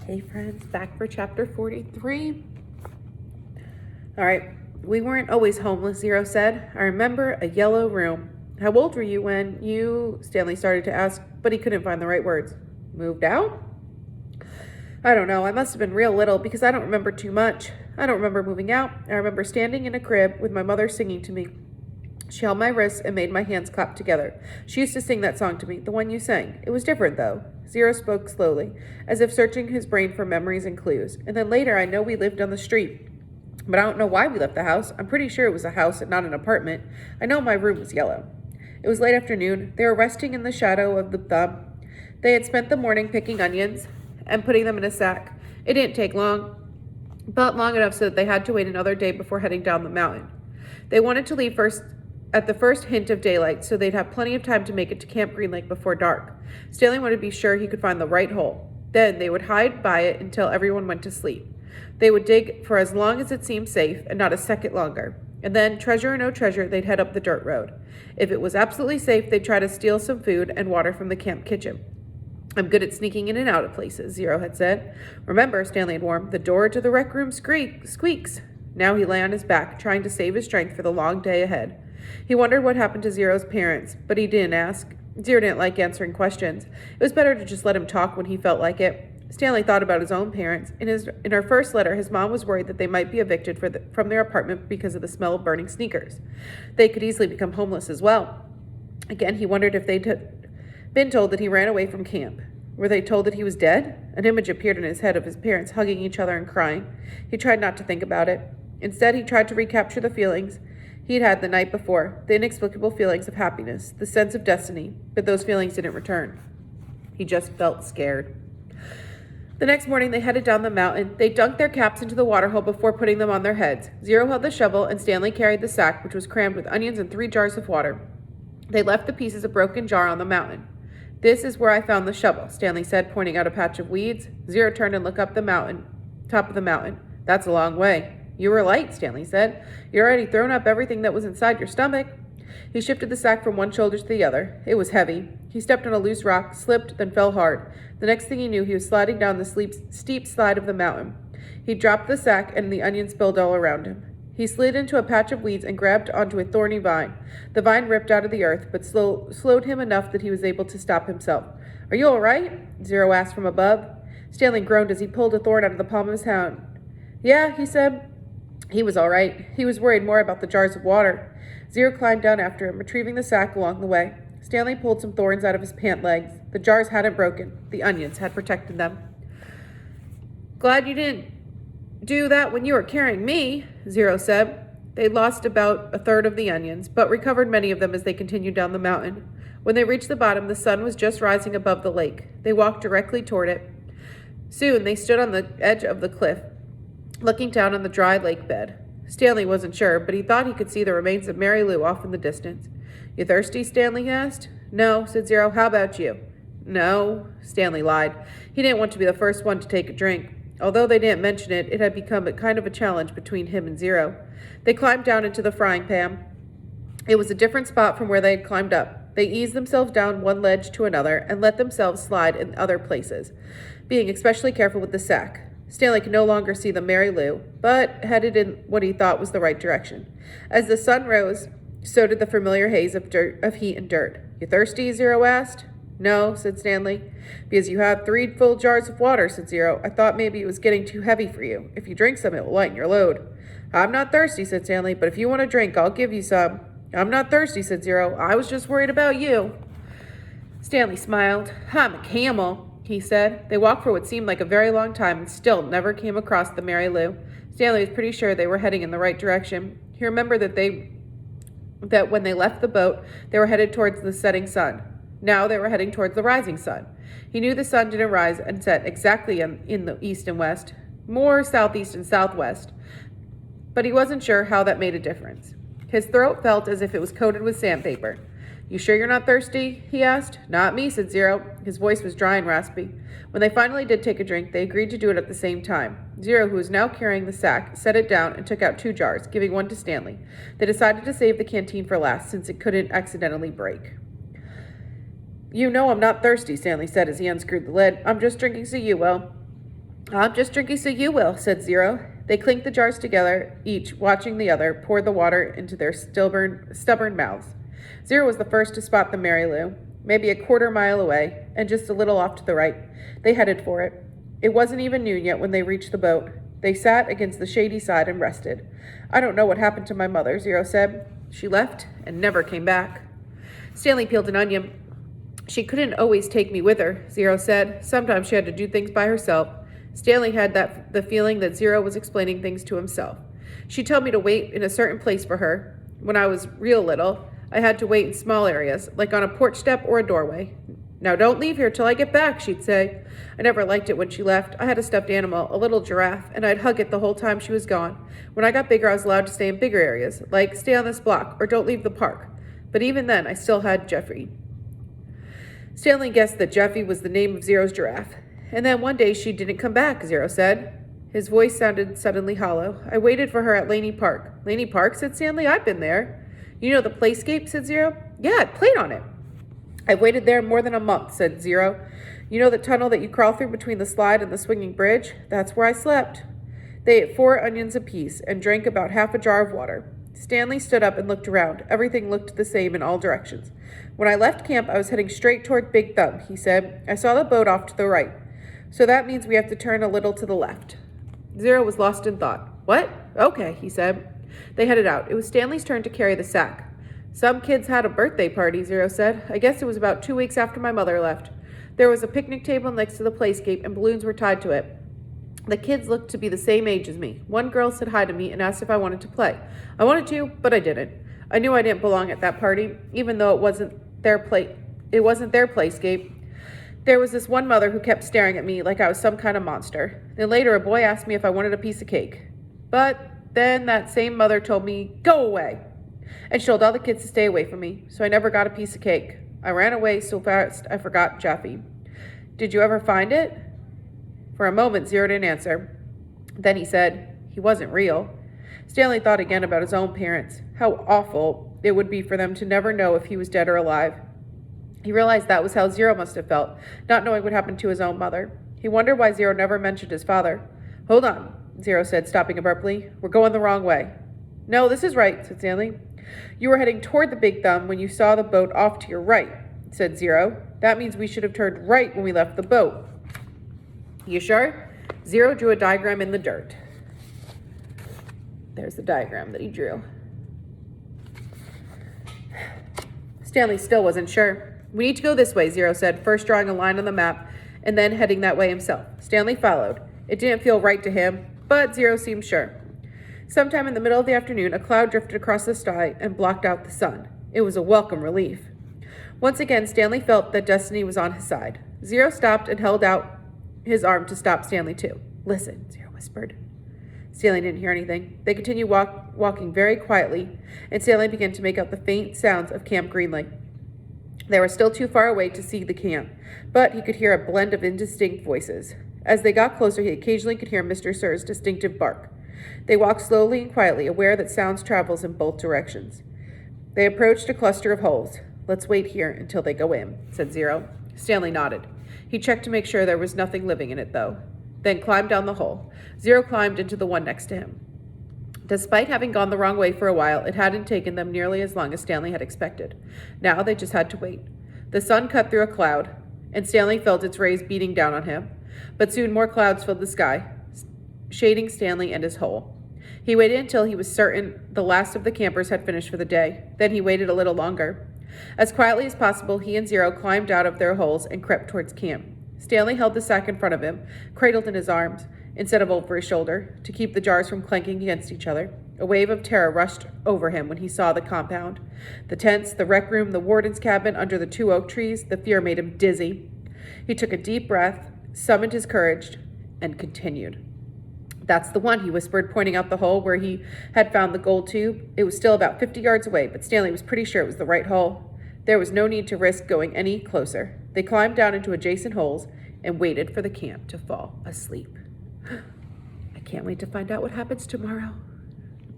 Hey friends, back for chapter 43. All right, we weren't always homeless, Zero said. I remember a yellow room. How old were you when you, Stanley started to ask, but he couldn't find the right words. Moved out? I don't know, I must have been real little because I don't remember too much. I don't remember moving out. I remember standing in a crib with my mother singing to me. She held my wrists and made my hands clap together. She used to sing that song to me, the one you sang. It was different, though. Zero spoke slowly, as if searching his brain for memories and clues. And then later, I know we lived on the street. But I don't know why we left the house. I'm pretty sure it was a house and not an apartment. I know my room was yellow. It was late afternoon. They were resting in the shadow of the thumb. They had spent the morning picking onions and putting them in a sack. It didn't take long, but long enough so that they had to wait another day before heading down the mountain. They wanted to leave at the first hint of daylight, so they'd have plenty of time to make it to Camp Green Lake before dark. Stanley wanted to be sure he could find the right hole. Then they would hide by it until everyone went to sleep. They would dig for as long as it seemed safe, and not a second longer. And then, treasure or no treasure, they'd head up the dirt road. If it was absolutely safe, they'd try to steal some food and water from the camp kitchen. I'm good at sneaking in and out of places, Zero had said. Remember, Stanley had warned, the door to the rec room squeaks. Now he lay on his back, trying to save his strength for the long day ahead. He wondered what happened to Zero's parents, but he didn't ask. Zero didn't like answering questions. It was better to just let him talk when he felt like it. Stanley thought about his own parents. In her first letter, his mom was worried that they might be evicted from their apartment because of the smell of burning sneakers. They could easily become homeless as well. Again, he wondered if they'd been told that he ran away from camp. Were they told that he was dead? An image appeared in his head of his parents hugging each other and crying. He tried not to think about it. Instead, he tried to recapture the feelings he'd had the night before, the inexplicable feelings of happiness, the sense of destiny, but those feelings didn't return. He just felt scared. The next morning, they headed down the mountain. They dunked their caps into the waterhole before putting them on their heads. Zero held the shovel, and Stanley carried the sack, which was crammed with onions and 3 jars of water. They left the pieces of broken jar on the mountain. This is where I found the shovel, Stanley said, pointing out a patch of weeds. Zero turned and looked up the mountain, top of the mountain. That's a long way. You were light, Stanley said. You'd already thrown up everything that was inside your stomach. He shifted the sack from one shoulder to the other. It was heavy. He stepped on a loose rock, slipped, then fell hard. The next thing he knew, he was sliding down the steep slide of the mountain. He dropped the sack, and the onions spilled all around him. He slid into a patch of weeds and grabbed onto a thorny vine. The vine ripped out of the earth, but slowed him enough that he was able to stop himself. Are you all right? Zero asked from above. Stanley groaned as he pulled a thorn out of the palm of his hand. Yeah, he said. He was all right. He was worried more about the jars of water. Zero climbed down after him, retrieving the sack along the way. Stanley pulled some thorns out of his pant legs. The jars hadn't broken. The onions had protected them. Glad you didn't do that when you were carrying me, Zero said. They lost about a third of the onions, but recovered many of them as they continued down the mountain. When they reached the bottom, the sun was just rising above the lake. They walked directly toward it. Soon, they stood on the edge of the cliff, looking down on the dry lake bed. Stanley wasn't sure, but he thought he could see the remains of Mary Lou off in the distance. You thirsty? Stanley asked. No, said Zero. How about you? No, Stanley lied. He didn't want to be the first one to take a drink. Although they didn't mention it, it had become a kind of a challenge between him and Zero. They climbed down into the frying pan. It was a different spot from where they had climbed up. They eased themselves down one ledge to another and let themselves slide in other places, being especially careful with the sack. Stanley could no longer see the Mary Lou, but headed in what he thought was the right direction. As the sun rose, so did the familiar haze of heat and dirt. You thirsty? Zero asked. No, said Stanley. Because you had 3 full jars of water, said Zero. I thought maybe it was getting too heavy for you. If you drink some, it will lighten your load. I'm not thirsty, said Stanley, but if you want a drink, I'll give you some. I'm not thirsty, said Zero. I was just worried about you. Stanley smiled. I'm a camel, he said. They walked for what seemed like a very long time and still never came across the Mary Lou. Stanley was pretty sure they were heading in the right direction. He remembered that when they left the boat, they were headed towards the setting sun. Now they were heading towards the rising sun. He knew the sun didn't rise and set exactly in the east and west, more southeast and southwest, but he wasn't sure how that made a difference. His throat felt as if it was coated with sandpaper. You sure you're not thirsty? He asked. Not me, said Zero. His voice was dry and raspy. When they finally did take a drink, they agreed to do it at the same time. Zero, who was now carrying the sack, set it down and took out 2 jars, giving one to Stanley. They decided to save the canteen for last, since it couldn't accidentally break. You know I'm not thirsty, Stanley said as he unscrewed the lid. I'm just drinking so you will. I'm just drinking so you will, said Zero. They clinked the jars together, each watching the other pour the water into their stubborn mouths. Zero was the first to spot the Mary Lou, maybe a quarter-mile away, and just a little off to the right. They headed for it. It wasn't even noon yet when they reached the boat. They sat against the shady side and rested. I don't know what happened to my mother, Zero said. She left and never came back. Stanley peeled an onion. She couldn't always take me with her, Zero said. Sometimes she had to do things by herself. Stanley had the feeling that Zero was explaining things to himself. She told me to wait in a certain place for her. When I was real little, I had to wait in small areas, like on a porch step or a doorway. Now don't leave here till I get back, she'd say. I never liked it when she left. I had a stuffed animal, a little giraffe, and I'd hug it the whole time she was gone. When I got bigger, I was allowed to stay in bigger areas, like stay on this block or don't leave the park. But even then, I still had Jeffrey. Stanley guessed that Jeffy was the name of Zero's giraffe. And then one day she didn't come back, Zero said. His voice sounded suddenly hollow. I waited for her at Laney Park. Laney Park, said Stanley. I've been there. You know the playscape, said Zero. Yeah, I played on it. I've waited there more than a month, said Zero. You know the tunnel that you crawl through between the slide and the swinging bridge? That's where I slept. They ate 4 onions apiece and drank about half a jar of water. Stanley stood up and looked around. Everything looked the same in all directions. When I left camp, I was heading straight toward Big Thumb, he said. I saw the boat off to the right. So that means we have to turn a little to the left. Zero was lost in thought. What? Okay, he said. They headed out. It was Stanley's turn to carry the sack. Some kids had a birthday party, Zero said. I guess it was about 2 weeks after my mother left. There was a picnic table next to the playscape and balloons were tied to it. The kids looked to be the same age as me. One girl said hi to me and asked if I wanted to play. I wanted to, but I didn't. I knew I didn't belong at that party, even though it wasn't their playscape. There was this one mother who kept staring at me like I was some kind of monster. Then later a boy asked me if I wanted a piece of cake. But then that same mother told me, go away. And she told all the kids to stay away from me, so I never got a piece of cake. I ran away so fast I forgot Jeffy. Did you ever find it? For a moment, Zero didn't answer. Then he said, he wasn't real. Stanley thought again about his own parents, how awful it would be for them to never know if he was dead or alive. He realized that was how Zero must have felt, not knowing what happened to his own mother. He wondered why Zero never mentioned his father. Hold on, Zero said, stopping abruptly. We're going the wrong way. No, this is right, said Stanley. You were heading toward the Big Thumb when you saw the boat off to your right, said Zero. That means we should have turned right when we left the boat. You sure? Zero drew a diagram in the dirt. There's the diagram that he drew. Stanley still wasn't sure. We need to go this way, Zero said, first drawing a line on the map and then heading that way himself. Stanley followed. It didn't feel right to him, but Zero seemed sure. Sometime in the middle of the afternoon, a cloud drifted across the sky and blocked out the sun. It was a welcome relief. Once again, Stanley felt that destiny was on his side. Zero stopped and held out his arm to stop Stanley too. Listen, Zero whispered. Stanley didn't hear anything. They continued walking very quietly, and Stanley began to make out the faint sounds of Camp Greenlake. They were still too far away to see the camp, but he could hear a blend of indistinct voices. As they got closer, he occasionally could hear Mr. Sir's distinctive bark. They walked slowly and quietly, aware that sounds travels in both directions. They approached a cluster of holes. Let's wait here until they go in, said Zero. Stanley nodded. He checked to make sure there was nothing living in it, though, then climbed down the hole. Zero climbed into the one next to him. Despite having gone the wrong way for a while, it hadn't taken them nearly as long as Stanley had expected. Now they just had to wait. The sun cut through a cloud, and Stanley felt its rays beating down on him. But soon more clouds filled the sky, shading Stanley and his hole. He waited until he was certain the last of the campers had finished for the day. Then he waited a little longer. As quietly as possible, he and Zero climbed out of their holes and crept towards camp. Stanley held the sack in front of him, cradled in his arms, instead of over his shoulder, to keep the jars from clanking against each other. A wave of terror rushed over him when he saw the compound. The tents, the rec room, the warden's cabin under the 2 oak trees, the fear made him dizzy. He took a deep breath, summoned his courage, and continued. That's the one, he whispered, pointing out the hole where he had found the gold tube. It was still about 50 yards away, but Stanley was pretty sure it was the right hole. There was no need to risk going any closer. They climbed down into adjacent holes and waited for the camp to fall asleep. I can't wait to find out what happens tomorrow.